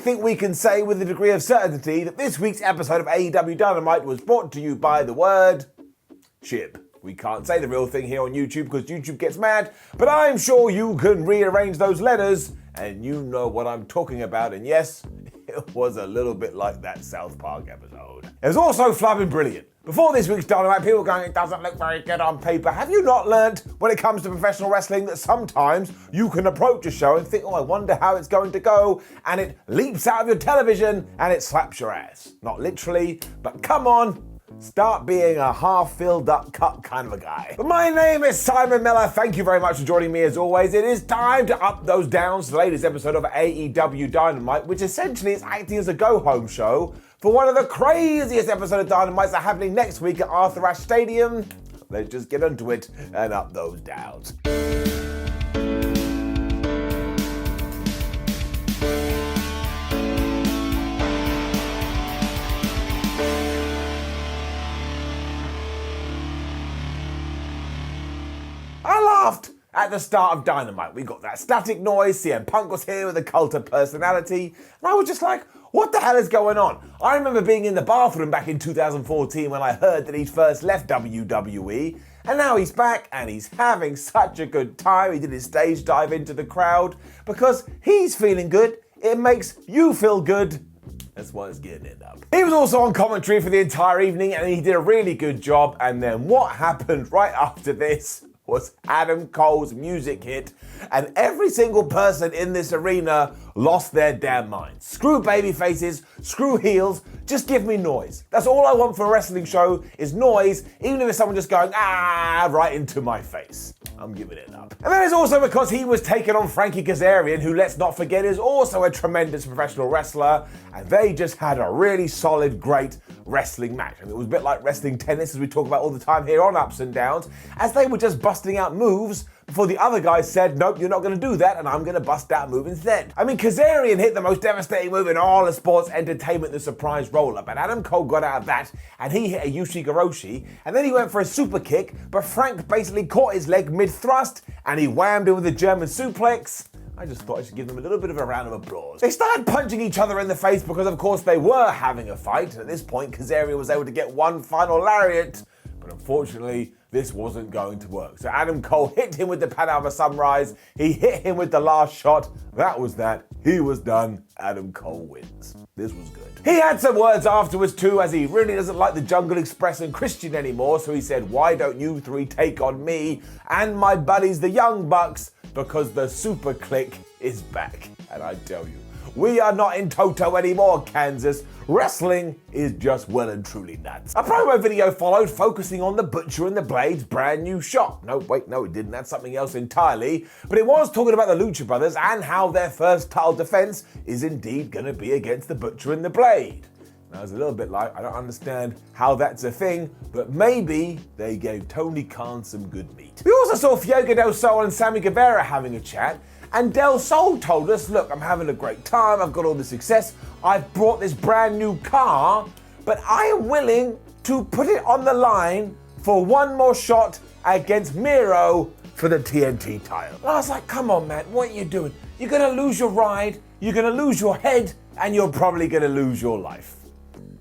think we can say with a degree of certainty that this week's episode of AEW Dynamite was brought to you by the word shib. We can't say the real thing here on YouTube because YouTube gets mad, but I'm sure you can rearrange those letters and you know what I'm talking about. And yes, it was a little bit like that South Park episode. It was also flubbing brilliant. Before this week's Dynamite, people were going, it doesn't look very good on paper. Have you not learned when it comes to professional wrestling that sometimes you can approach a show and think, oh, I wonder how it's going to go, and it leaps out of your television and it slaps your ass. Not literally, but come on. Start being a half-filled up cup kind of a guy. But my name is Simon Miller. Thank you very much for joining me as always. It is time to up those downs to the latest episode of AEW Dynamite, which essentially is acting as a go-home show for one of the craziest episodes of Dynamite that are happening next week at Arthur Ashe Stadium. Let's just get into it and up those downs. At the start of Dynamite, we got that static noise, CM Punk was here with a cult of personality, and I was just like, what the hell is going on? I remember being in the bathroom back in 2014 when I heard that he'd first left WWE, and now he's back and he's having such a good time. He did his stage dive into the crowd because he's feeling good. It makes you feel good. That's why it's getting it up. He was also on commentary for the entire evening and he did a really good job. And then what happened right after this was Adam Cole's music hit, and every single person in this arena lost their damn minds. Screw baby faces, screw heels, just give me noise. That's all I want for a wrestling show is noise, even if it's someone just going, right into my face. I'm giving it up. And that is also because he was taking on Frankie Kazarian, who, let's not forget, is also a tremendous professional wrestler, and they just had a really solid, great wrestling match. And it was a bit like wrestling tennis, as we talk about all the time here on Ups and Downs, as they were just busting out moves before the other guy said, nope, you're not going to do that, and I'm going to bust that move instead. I mean, Kazarian hit the most devastating move in all of sports entertainment, the surprise roll-up, and Adam Cole got out of that, and he hit a Ushigoroshi, and then he went for a super kick, but Frank basically caught his leg mid-thrust, and he whammed him with a German suplex. I just thought I should give them a little bit of a round of applause. They started punching each other in the face because, of course, they were having a fight, and at this point, Kazarian was able to get one final lariat, but unfortunately, this wasn't going to work. So Adam Cole hit him with the Panama Sunrise. He hit him with the last shot. That was that. He was done. Adam Cole wins. This was good. He had some words afterwards too, as he really doesn't like the Jungle Express and Christian anymore. So he said, why don't you three take on me and my buddies, the Young Bucks, because the Super Click is back. And I tell you, we are not in Toto anymore, Kansas. Wrestling is just well and truly nuts. A promo video followed focusing on the Butcher and the Blade's brand new shop. No, wait, no, it didn't. That's something else entirely. But it was talking about the Lucha Brothers and how their first title defense is indeed going to be against the Butcher and the Blade. And I was a little bit like, I don't understand how that's a thing, but maybe they gave Tony Khan some good meat. We also saw Fuego del Sol and Sammy Guevara having a chat. And Del Sol told us, look, I'm having a great time, I've got all the success, I've brought this brand new car, but I am willing to put it on the line for one more shot against Miro for the TNT title. And I was like, come on, man, what are you doing? You're gonna lose your ride, you're gonna lose your head, and you're probably gonna lose your life.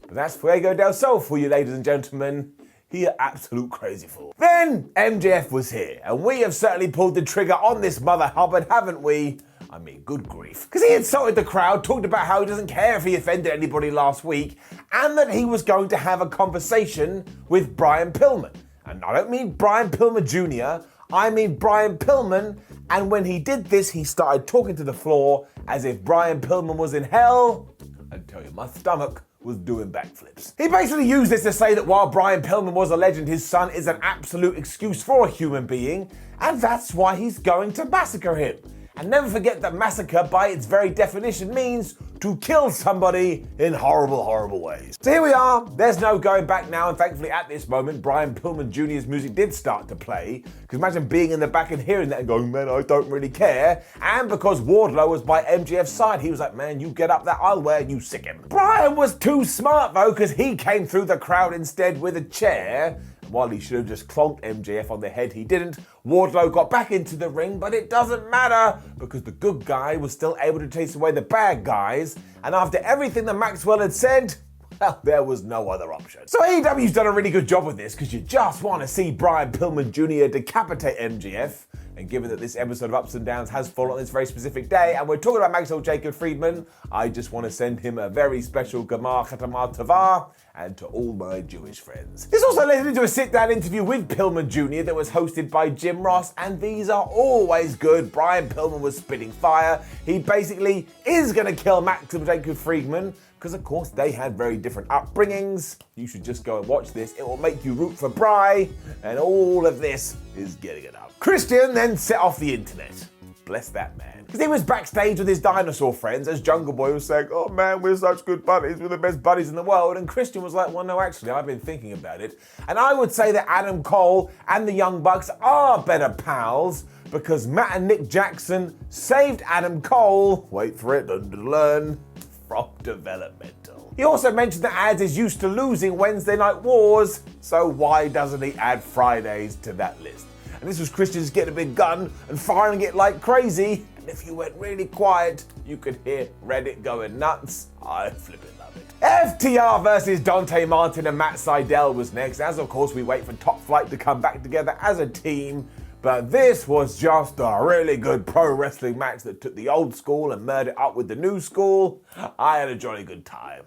But that's Fuego del Sol for you, ladies and gentlemen. He an absolute crazy fool. Then MJF was here, and we have certainly pulled the trigger on this mother hubbard, haven't we? I mean, good grief. Because he insulted the crowd, talked about how he doesn't care if he offended anybody last week, and that he was going to have a conversation with Brian Pillman. And I don't mean Brian Pillman Jr., I mean Brian Pillman, and when he did this, he started talking to the floor as if Brian Pillman was in hell. I tell you, my stomach was doing backflips. He basically used this to say that while Brian Pillman was a legend, his son is an absolute excuse for a human being, and that's why he's going to massacre him. And never forget that massacre, by its very definition, means to kill somebody in horrible, horrible ways. So here we are, there's no going back now, and thankfully at this moment, Brian Pillman Jr.'s music did start to play, because imagine being in the back and hearing that and going, man, I don't really care. And because Wardlow was by MJF's side, he was like, man, you get up that aisle and you sick him. Brian was too smart though, because he came through the crowd instead with a chair. while he should have just clonked MJF on the head, he didn't. Wardlow got back into the ring, but it doesn't matter because the good guy was still able to chase away the bad guys. And after everything that Maxwell had said, well, there was no other option. So AEW's done a really good job with this because you just want to see Brian Pillman Jr. decapitate MJF. And given that this episode of Ups and Downs has fallen on this very specific day, and we're talking about Maxwell Jacob Friedman, I just want to send him a very special Gamar Khatamar Tavar, and to all my Jewish friends. This also led into a sit-down interview with Pillman Jr. that was hosted by Jim Ross, and these are always good. Brian Pillman was spitting fire. He basically is going to kill Maxwell Jacob Friedman, because of course they had very different upbringings. You should just go and watch this. It will make you root for Bry, and all of this is getting it up. Christian then set off the internet. Bless that man. Because he was backstage with his dinosaur friends as Jungle Boy was saying, oh man, we're such good buddies, we're the best buddies in the world. And Christian was like, well, no, actually, I've been thinking about it. And I would say that Adam Cole and the Young Bucks are better pals because Matt and Nick Jackson saved Adam Cole, wait for it, learn, from developmental. He also mentioned that Ads is used to losing Wednesday Night Wars, so why doesn't he add Fridays to that list? And this was Christian's getting a big gun and firing it like crazy. And if you went really quiet, you could hear Reddit going nuts. I flipping love it. FTR versus Dante Martin and Matt Sydal was next, as of course we wait for Top Flight to come back together as a team. But this was just a really good pro wrestling match that took the old school and merged it up with the new school. I had a jolly good time.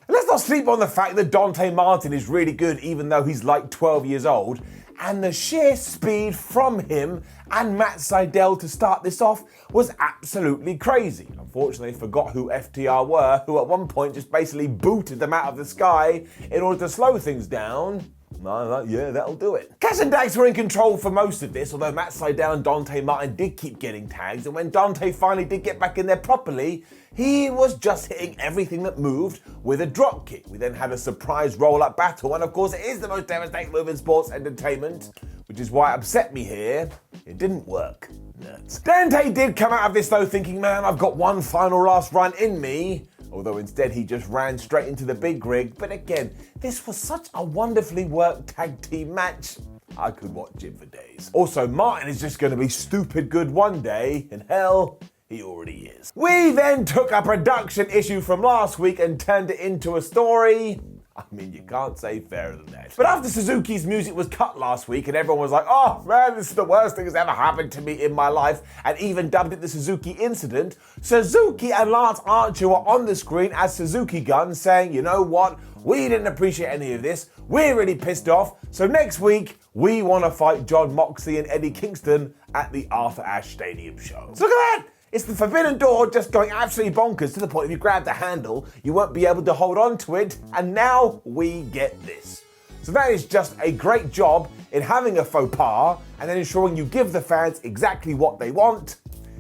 Let's not sleep on the fact that Dante Martin is really good even though he's like 12 years old. And the sheer speed from him and Matt Sydal to start this off was absolutely crazy. Unfortunately, I forgot who FTR were, who at one point just basically booted them out of the sky in order to slow things down. Yeah, that'll do it. Cass and Dax were in control for most of this, although Matt Sydal and Dante Martin did keep getting tags, and when Dante finally did get back in there properly, he was just hitting everything that moved with a drop kick. We then had a surprise roll-up battle, and of course it is the most devastating move in sports entertainment, which is why it upset me here. It didn't work. Nuts. Dante did come out of this though thinking, man, I've got one final last run in me. Although instead he just ran straight into the big rig. But again, this was such a wonderfully worked tag team match. I could watch it for days. Also, Martin is just going to be stupid good one day, and hell, he already is. We then took a production issue from last week and turned it into a story. I mean, you can't say fairer than that. But after Suzuki's music was cut last week and everyone was like, oh man, this is the worst thing that's ever happened to me in my life, and even dubbed it the Suzuki incident, Suzuki and Lance Archer were on the screen as Suzuki Gun saying, you know what, we didn't appreciate any of this, we're really pissed off, so next week we want to fight John Moxley and Eddie Kingston at the Arthur Ashe Stadium show. So look at that! It's the Forbidden Door just going absolutely bonkers to the point if you grab the handle, you won't be able to hold on to it, and now we get this. So that is just a great job in having a faux pas and then ensuring you give the fans exactly what they want.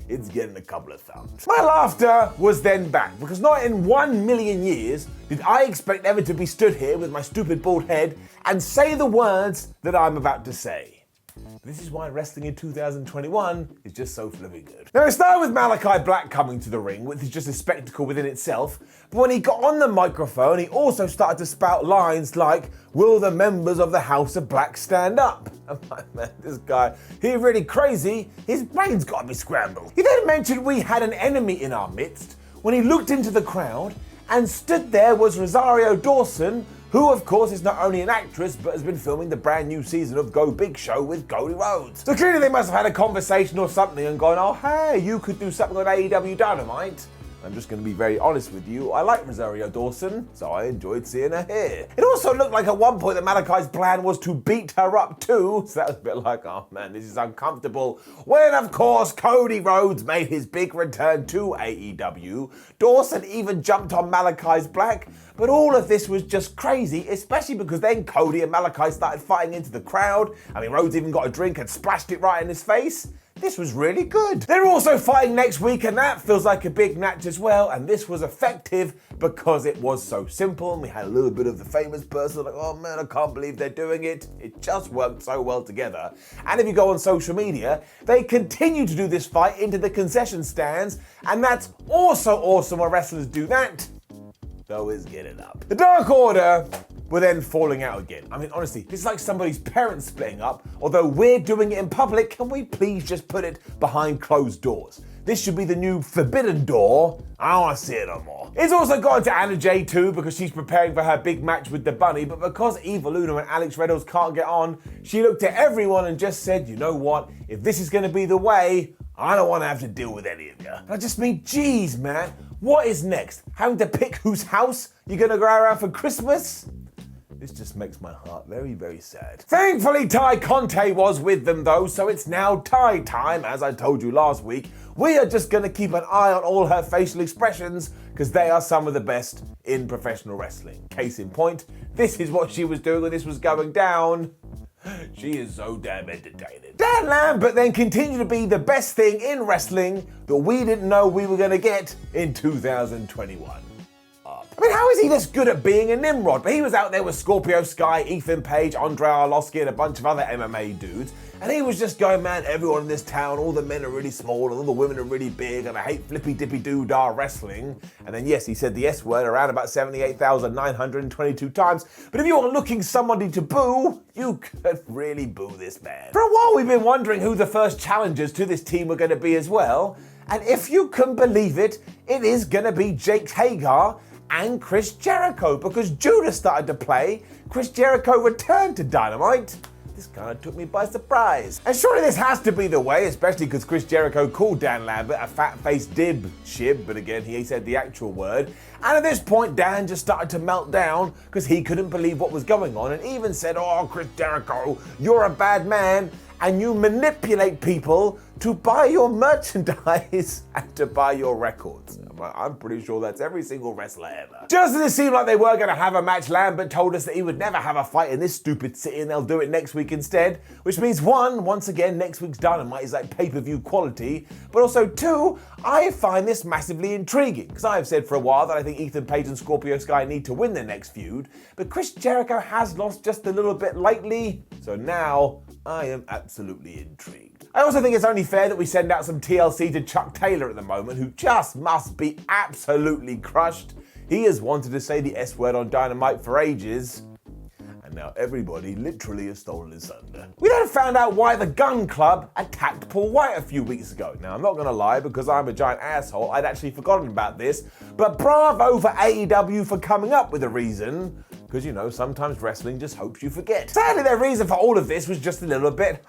It's getting a couple of thumbs. My laughter was then back, because not in 1 million years did I expect ever to be stood here with my stupid bald head and say the words that I'm about to say. This is why wrestling in 2021 is just so flipping good. Now, it started with Malachi Black coming to the ring, which is just a spectacle within itself. But when he got on the microphone, he also started to spout lines like, will the members of the House of Black stand up? I'm like, man, this guy, he's really crazy. His brain's got to be scrambled. He then mentioned we had an enemy in our midst when he looked into the crowd and stood there was Rosario Dawson, who of course is not only an actress but has been filming the brand new season of Go Big Show with Cody Rhodes. So clearly they must have had a conversation or something and gone, oh hey, you could do something on AEW Dynamite. I'm just going to be very honest with you, I like Rosario Dawson, so I enjoyed seeing her here. It also looked like at one point that Malachi's plan was to beat her up too, so that was a bit like, oh man, this is uncomfortable. When of course Cody Rhodes made his big return to AEW, Dawson even jumped on Malachi's Black, but all of this was just crazy, especially because then Cody and Malachi started fighting into the crowd. I mean, Rhodes even got a drink and splashed it right in his face. This was really good. They're also fighting next week, and that feels like a big match as well, and this was effective because it was so simple, and we had a little bit of the famous person like, oh man, I can't believe they're doing it. It just worked so well together. And if you go on social media, they continue to do this fight into the concession stands, and that's also awesome when wrestlers do that. Though is get it up. The Dark Order were then falling out again. I mean, honestly, this is like somebody's parents splitting up. Although we're doing it in public, can we please just put it behind closed doors? This should be the new forbidden door. I don't want to see it no more. It's also gone to Anna Jay too, because she's preparing for her big match with the Bunny, but because Eva Luna and Alex Reynolds can't get on, she looked at everyone and just said, you know what, if this is going to be the way, I don't want to have to deal with any of you. I just mean, geez, man, what is next? Having to pick whose house you're going to go around for Christmas? This just makes my heart very, very sad. Thankfully, Ty Conte was with them though, so it's now Ty time, as I told you last week. We are just gonna keep an eye on all her facial expressions, because they are some of the best in professional wrestling. Case in point, this is what she was doing when this was going down. She is so damn entertaining. Dan Lambert then continued to be the best thing in wrestling that we didn't know we were gonna get in 2021. I mean, how is he this good at being a Nimrod? But he was out there with Scorpio Sky, Ethan Page, Andre Arlovsky, and a bunch of other MMA dudes. And he was just going, man, everyone in this town, all the men are really small, and all the women are really big, and I hate flippy-dippy-doo-dah wrestling. And then, yes, he said the S word around about 78,922 times. But if you are looking somebody to boo, you could really boo this man. For a while, we've been wondering who the first challengers to this team were going to be as well. And if you can believe it, it is going to be Jake Hager and Chris Jericho, because Judah started to play. Chris Jericho returned to Dynamite. This kind of took me by surprise. And surely this has to be the way, especially because Chris Jericho called Dan Lambert a fat-faced dib-shib, but again, he said the actual word. And at this point, Dan just started to melt down because he couldn't believe what was going on, and even said, oh, Chris Jericho, you're a bad man, and you manipulate people to buy your merchandise and to buy your records. I'm pretty sure that's every single wrestler ever. Just as it seemed like they were going to have a match, Lambert told us that he would never have a fight in this stupid city and they'll do it next week instead, which means once again, next week's Dynamite is like pay-per-view quality, but also two, I find this massively intriguing, because I have said for a while that I think Ethan Page and Scorpio Sky need to win their next feud, but Chris Jericho has lost just a little bit lately, so now I am absolutely intrigued. I also think it's only fair that we send out some TLC to Chuck Taylor at the moment, who just must be absolutely crushed. He has wanted to say the S word on Dynamite for ages, and now everybody literally has stolen his thunder. We then found out why the Gun Club attacked Paul White a few weeks ago. Now, I'm not gonna lie, because I'm a giant asshole, I'd actually forgotten about this, but bravo for AEW for coming up with a reason, because, you know, sometimes wrestling just hopes you forget. Sadly, their reason for all of this was just a little bit,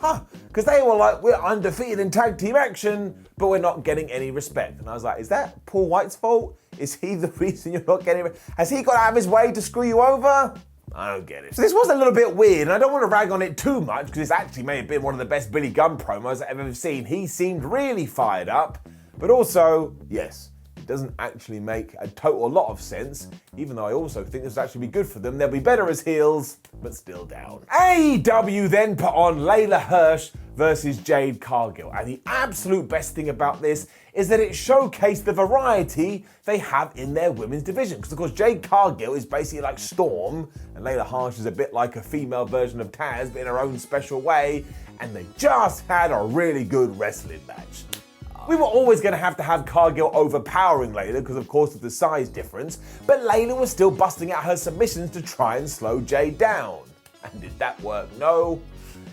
because they were like, we're undefeated in tag team action, but we're not getting any respect. And I was like, is that Paul White's fault? Is he the reason you're not getting Has he got out of his way to screw you over? I don't get it. So this was a little bit weird, and I don't want to rag on it too much, because this actually may have been one of the best Billy Gunn promos I've ever seen. He seemed really fired up, but also, yes, doesn't actually make a total lot of sense, even though I also think this would actually be good for them. They'll be better as heels, but still down. AEW then put on Layla Hirsch versus Jade Cargill, and the absolute best thing about this is that it showcased the variety they have in their women's division, because of course Jade Cargill is basically like Storm, and Layla Hirsch is a bit like a female version of Taz, but in her own special way, and they just had a really good wrestling match. We were always going to have Cargill overpowering Layla because of course of the size difference, but Layla was still busting out her submissions to try and slow Jade down. And did that work? No.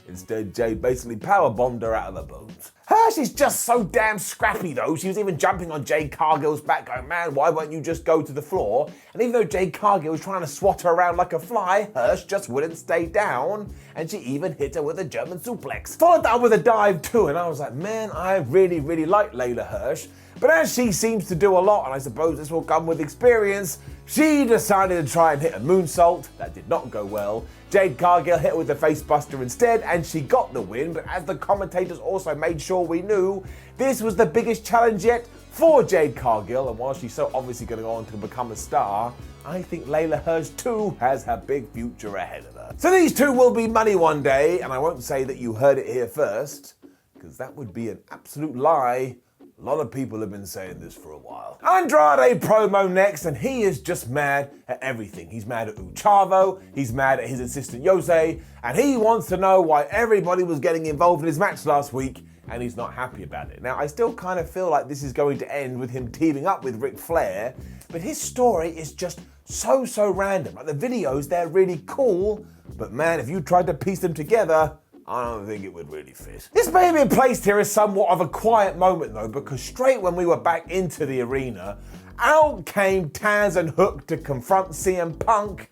Instead, Jade basically powerbombed her out of the bones. Hirsch is just so damn scrappy though. She was even jumping on Jade Cargill's back going, man, why won't you just go to the floor? And even though Jade Cargill was trying to swat her around like a fly, Hirsch just wouldn't stay down. And she even hit her with a German suplex. Followed that with a dive too, and I was like, man, I really, really like Layla Hirsch. But as she seems to do a lot, and I suppose this will come with experience, she decided to try and hit a moonsault. That did not go well. Jade Cargill hit her with the facebuster instead, and she got the win, but as the commentators also made sure we knew, this was the biggest challenge yet for Jade Cargill, and while she's so obviously going to go on to become a star, I think Layla Hirsch too has her big future ahead of her. So these two will be money one day, and I won't say that you heard it here first, because that would be an absolute lie. A lot of people have been saying this for a while. Andrade promo next, and he is just mad at everything. He's mad at Uchavo, he's mad at his assistant Yose, and he wants to know why everybody was getting involved in his match last week, and he's not happy about it. Now, I still kind of feel like this is going to end with him teaming up with Ric Flair, but his story is just so random. Like the videos, they're really cool, but man, if you tried to piece them together, I don't think it would really fit. This may have been placed here as somewhat of a quiet moment though, because straight when we were back into the arena, out came Taz and Hook to confront CM Punk,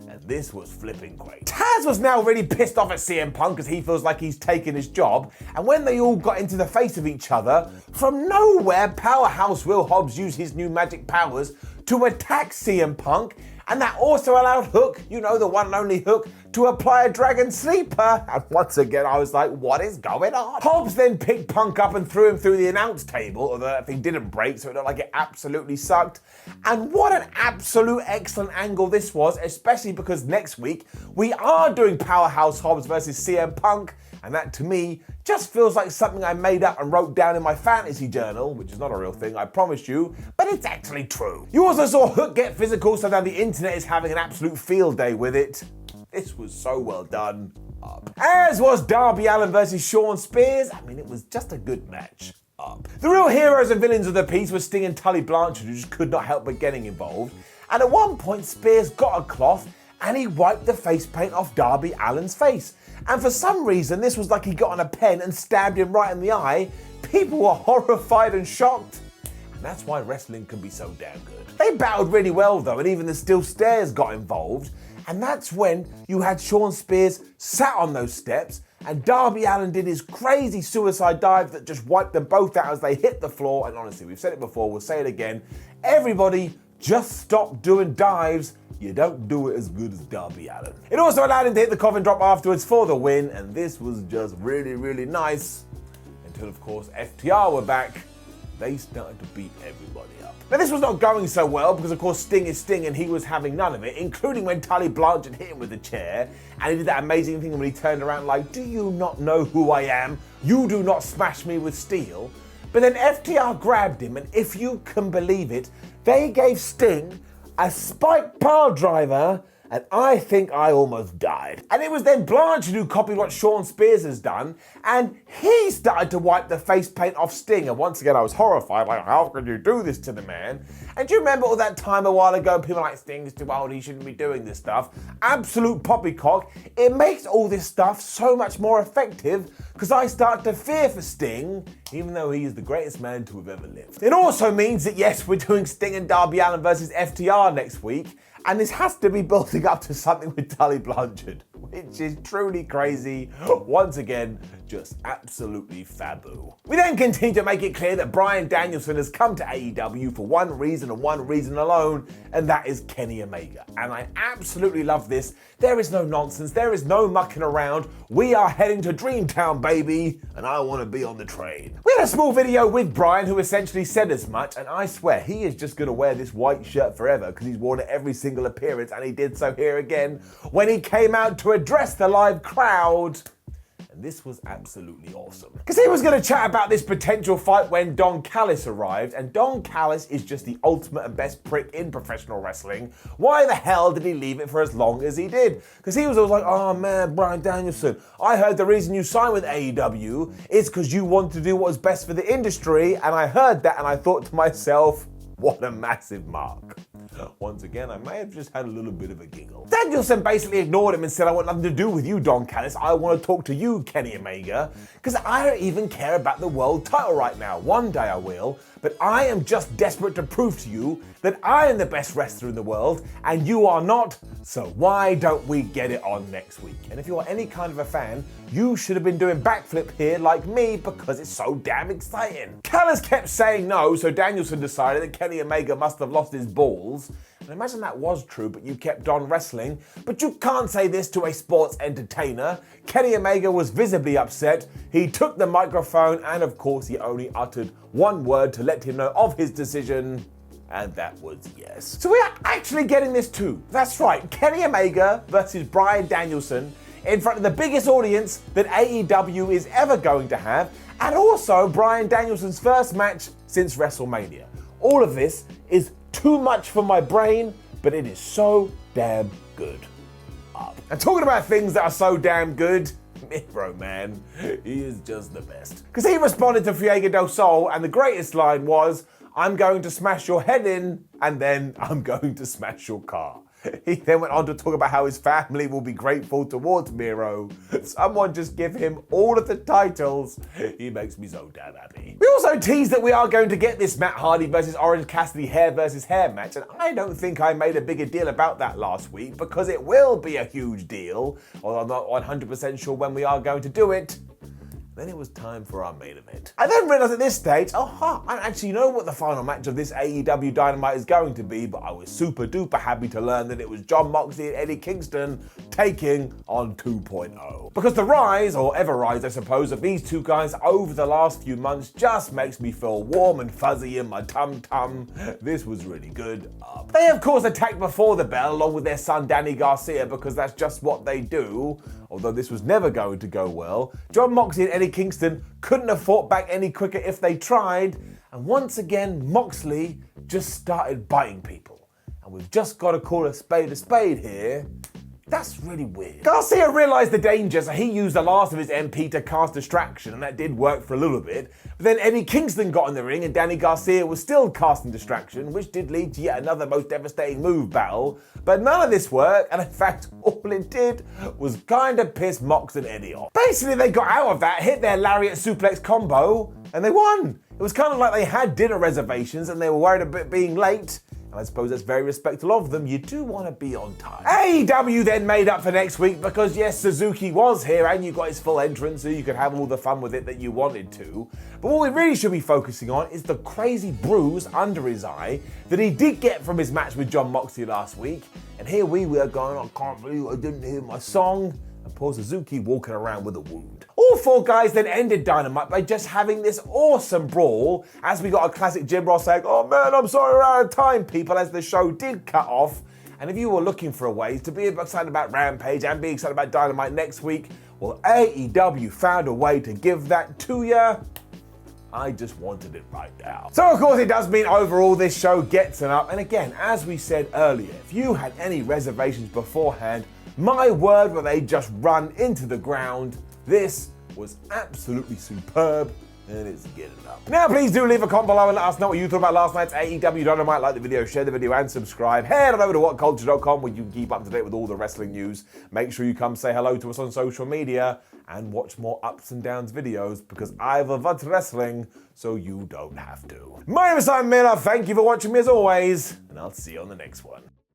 and this was flipping great. Taz was now really pissed off at CM Punk as he feels like he's taken his job, and when they all got into the face of each other, from nowhere, Powerhouse Will Hobbs used his new magic powers to attack CM Punk, and that also allowed Hook, you know, the one and only Hook, to apply a Dragon Sleeper. And once again, I was like, what is going on? Hobbs then picked Punk up and threw him through the announce table, although that thing didn't break, so it looked like it absolutely sucked. And what an absolute excellent angle this was, especially because next week, we are doing Powerhouse Hobbs versus CM Punk, and that to me just feels like something I made up and wrote down in my fantasy journal, which is not a real thing, I promise you, but it's actually true. You also saw Hook get physical, so now the internet is having an absolute field day with it. This was so well done. As was Darby Allin versus Shawn Spears. I mean, it was just a good match. The real heroes and villains of the piece were Sting and Tully Blanchard, who just could not help but getting involved. And at one point, Spears got a cloth and he wiped the face paint off Darby Allin's face. And for some reason, this was like he got on a pen and stabbed him right in the eye. People were horrified and shocked. And that's why wrestling can be so damn good. They battled really well though, and even the steel stairs got involved. And that's when you had Shawn Spears sat on those steps and Darby Allin did his crazy suicide dive that just wiped them both out as they hit the floor. And honestly, we've said it before, we'll say it again. Everybody just stop doing dives. You don't do it as good as Darby Allin. It also allowed him to hit the coffin drop afterwards for the win, and this was just really nice. Until of course FTR were back. They started to beat everybody up. Now this was not going so well because of course Sting is Sting and he was having none of it, including when Tully Blanchard hit him with the chair, and he did that amazing thing when he turned around like, do you not know who I am? You do not smash me with steel. But then FTR grabbed him, and if you can believe it, they gave Sting a spike pile driver, and I think I almost died. And it was then Blanchard who copied what Shawn Spears has done, and he started to wipe the face paint off Sting. And once again, I was horrified, like, how could you do this to the man? And do you remember all that time a while ago, people were like, Sting's too old, he shouldn't be doing this stuff? Absolute poppycock. It makes all this stuff so much more effective, because I start to fear for Sting, even though he is the greatest man to have ever lived. It also means that yes, we're doing Sting and Darby Allin versus FTR next week, and this has to be building up to something with Tully Blanchard, which is truly crazy. Once again, just absolutely faboo. We then continue to make it clear that Bryan Danielson has come to AEW for one reason and one reason alone, and that is Kenny Omega. And I absolutely love this. There is no nonsense, there is no mucking around. We are heading to Dreamtown, baby, and I want to be on the train. We had a small video with Bryan who essentially said as much, and I swear he is just going to wear this white shirt forever because he's worn it every single appearance, and he did so here again when he came out to address the live crowd. And this was absolutely awesome. Because he was going to chat about this potential fight when Don Callis arrived, and Don Callis is just the ultimate and best prick in professional wrestling. Why the hell did he leave it for as long as he did? Because he was always like, oh man, Bryan Danielson, I heard the reason you signed with AEW is because you wanted to do what was best for the industry, and I heard that and I thought to myself, what a massive mark. Once again, I may have just had a little bit of a giggle. Danielson basically ignored him and said, I want nothing to do with you, Don Callis. I want to talk to you, Kenny Omega, because I don't even care about the world title right now. One day I will, but I am just desperate to prove to you that I am the best wrestler in the world and you are not, so why don't we get it on next week? And if you're any kind of a fan, you should have been doing backflip here like me because it's so damn exciting. Callis kept saying no, so Danielson decided that Kenny Omega must have lost his balls. And imagine that was true, but you kept on wrestling. But you can't say this to a sports entertainer. Kenny Omega was visibly upset. He took the microphone and of course he only uttered one word to let him know of his decision. And that was yes. So we are actually getting this too. That's right, Kenny Omega versus Bryan Danielson in front of the biggest audience that AEW is ever going to have, and also Bryan Danielson's first match since WrestleMania. All of this is too much for my brain, but it is so damn good. And talking about things that are so damn good, Miro, man, he is just the best. Because he responded to Fuego del Sol, and the greatest line was, I'm going to smash your head in, and then I'm going to smash your car. He then went on to talk about how his family will be grateful towards Miro. Someone just give him all of the titles. He makes me so damn happy. We also teased that we are going to get this Matt Hardy versus Orange Cassidy hair versus hair match, and I don't think I made a bigger deal about that last week because it will be a huge deal, although I'm not 100% sure when we are going to do it. Then it was time for our main event. I then realised at this stage, I actually know what the final match of this AEW Dynamite is going to be, but I was super duper happy to learn that it was Jon Moxley and Eddie Kingston taking on 2.0. Because the rise, or ever rise I suppose, of these two guys over the last few months just makes me feel warm and fuzzy in my tum-tum. This was really good. They of course attacked before the bell along with their son Danny Garcia because that's just what they do. Although this was never going to go well, Jon Moxley and Eddie Kingston couldn't have fought back any quicker if they tried, and once again Moxley just started biting people. And we've just got to call a spade here. That's really weird. Garcia realised the danger, so he used the last of his MP to cast distraction, and that did work for a little bit. But then Eddie Kingston got in the ring, and Danny Garcia was still casting distraction, which did lead to yet another most devastating move battle. But none of this worked, and in fact, all it did was kind of piss Mox and Eddie off. Basically, they got out of that, hit their lariat suplex combo, and they won. It was kind of like they had dinner reservations, and they were worried about being late. And I suppose that's very respectful of them. You do want to be on time. AEW then made up for next week because yes, Suzuki was here and you got his full entrance so you could have all the fun with it that you wanted to. But what we really should be focusing on is the crazy bruise under his eye that he did get from his match with Jon Moxley last week. And here we were going, I can't believe I didn't hear my song. And poor Suzuki walking around with a wound. All four guys then ended Dynamite by just having this awesome brawl as we got a classic Jim Ross saying, oh man, I'm sorry, we're out of time, people, as the show did cut off. And if you were looking for a way to be excited about Rampage and be excited about Dynamite next week, well, AEW found a way to give that to you. I just wanted it right now. So of course it does mean overall this show gets an up. And again, as we said earlier, if you had any reservations beforehand, my word, will they just run into the ground. This was absolutely superb, and it's getting up. Now, please do leave a comment below and let us know what you thought about last night's AEW Dynamite. Like the video, share the video, and subscribe. Head on over to WhatCulture.com where you can keep up to date with all the wrestling news. Make sure you come say hello to us on social media and watch more ups and downs videos because I love wrestling, so you don't have to. My name is Simon Miller. Thank you for watching me as always, and I'll see you on the next one.